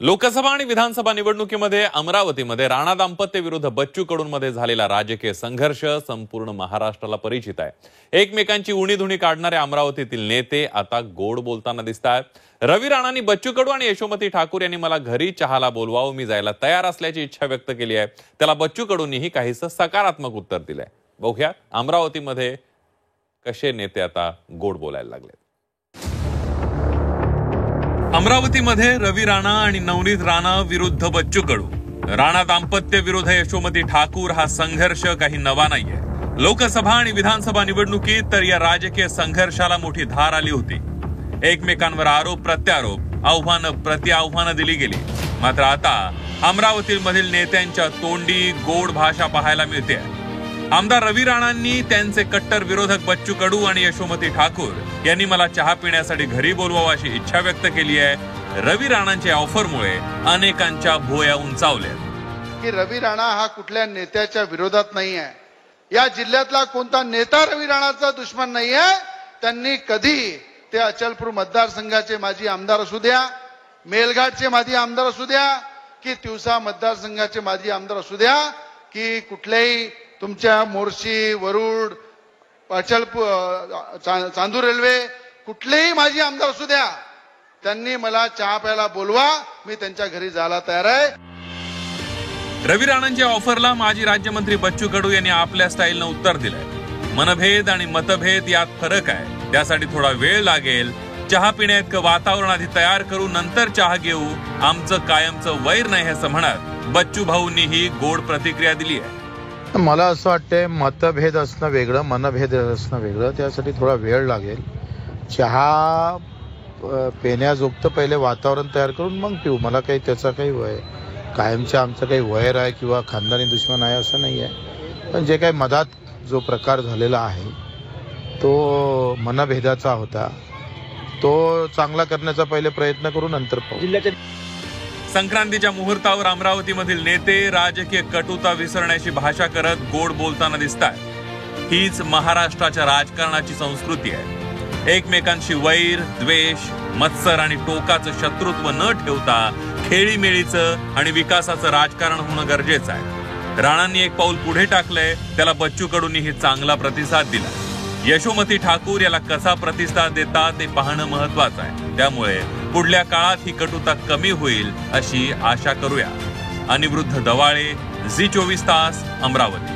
लोकसभा आणि विधानसभा निवडणुकीमध्ये अमरावतीमध्ये राणा दाम्पत्य विरुद्ध बच्चू कडूंमध्ये झालेला राजकीय संघर्ष संपूर्ण महाराष्ट्राला परिचित आहे. एकमेकांची उणीधुणी काढणारे अमरावतीतील नेते आता गोड बोलताना दिसतात. रवी राणांनी बच्चू कडू आणि यशोमती ठाकूर यांनी मला घरी चहाला बोलवावं, मी जायला तयार असल्याची इच्छा व्यक्त केली आहे. त्याला बच्चू कडूंनीही काहीसं सकारात्मक उत्तर दिलंय. बघूया अमरावतीमध्ये कसे नेते आता गोड बोलायला लागले. अमरावतीमध्ये रवी राणा आणि नवनीत राणा विरुद्ध बच्चू कडू. राणा दाम्पत्य विरुद्ध यशोमती ठाकूर हा संघर्ष काही नवा नाहीये. लोकसभा आणि विधानसभा निवडणुकीत तर या राजकीय संघर्षाला मोठी धार आली होती. एकमेकांवर आरोप प्रत्यारोप, आव्हानं प्रतिआव्हानं दिली गेली. मात्र आता अमरावतीमधील नेत्यांच्या तोंडी गोड भाषा पाहायला मिळते. आमदार रवी राणांनी त्यांचे कट्टर विरोधक बच्चू कडू आणि यशोमती ठाकूर यांनी मला चहा पिण्यासाठी घरी बोलवावं अशी इच्छा व्यक्त केली आहे. रवी राणांच्या ऑफरमुळे अनेकांच्या भुवया उंचावल्या की रवी राणा हा कुठल्या नेत्याच्या विरोधात नाही आहे. या जिल्ह्यातला कोणता नेता रवी राणाचा दुश्मन नाही आहे. त्यांनी कधी ते अचलपूर मतदारसंघाचे माजी आमदार असू द्या, मेलघाटचे माजी आमदार असू द्या, की तिवसा मतदारसंघाचे माजी आमदार असू द्या, की कुठल्याही तुमच्या मोर्शी, वरुड, अचलपूर, चांदूर रेल्वे कुठलेही माजी आमदार असू द्या, त्यांनी मला चहा प्यायला बोलवा, मी त्यांच्या घरी जायला तयार आहे. रवी राणांच्या ऑफरला माजी राज्यमंत्री बच्चू कडू यांनी आपल्या स्टाईलनं उत्तर दिलंय. मनभेद आणि मतभेद यात फरक आहे, त्यासाठी थोडा वेळ लागेल. चहा पिण्याइतकं वातावरण आधी तयार करू, नंतर चहा घेऊ. आमचं कायमचं वैर नाही असं म्हणत बच्चू भाऊंनीही गोड प्रतिक्रिया दिली आहे. मला असं वाटतंय मतभेद असणं वेगळं, मनभेद असणं वेगळं. त्यासाठी थोडा वेळ लागेल. चहा पिण्याजोगतं पहिले वातावरण तयार करून मग पिऊ. मला काही त्याचा काही वय कायमचं आमचं काही वैर आहे किंवा खानदानी दुश्मन आहे असं नाही आहे. पण जे काही मधात जो प्रकार झालेला आहे तो मनभेदाचा होता, तो चांगला करण्याचा पहिले प्रयत्न करू, नंतर पाहू. संक्रांतीच्या मुहूर्तावर अमरावतीमधील नेते राजकीय कटुता विसरण्याची भाषा करत गोड बोलताना दिसतात. हीच महाराष्ट्राच्या राजकारणाची संस्कृती आहे. एकमेकांशी वैर, द्वेष, मत्सर आणि टोकाचं शत्रुत्व न ठेवता खेळीमेळीचं आणि विकासाचं राजकारण होणं गरजेचं आहे. राणांनी एक पाऊल पुढे टाकलंय, त्याला बच्चू कडूंनीही चांगला प्रतिसाद दिला. यशोमती ठाकूर याला कसा प्रतिसाद देतात ते पाहणं महत्वाचं आहे. त्यामुळे पुढल्या काळात ही कटुता कमी होईल अशी आशा करूया. अनिवृद्ध दवाळे, झी 24 तास, अमरावती.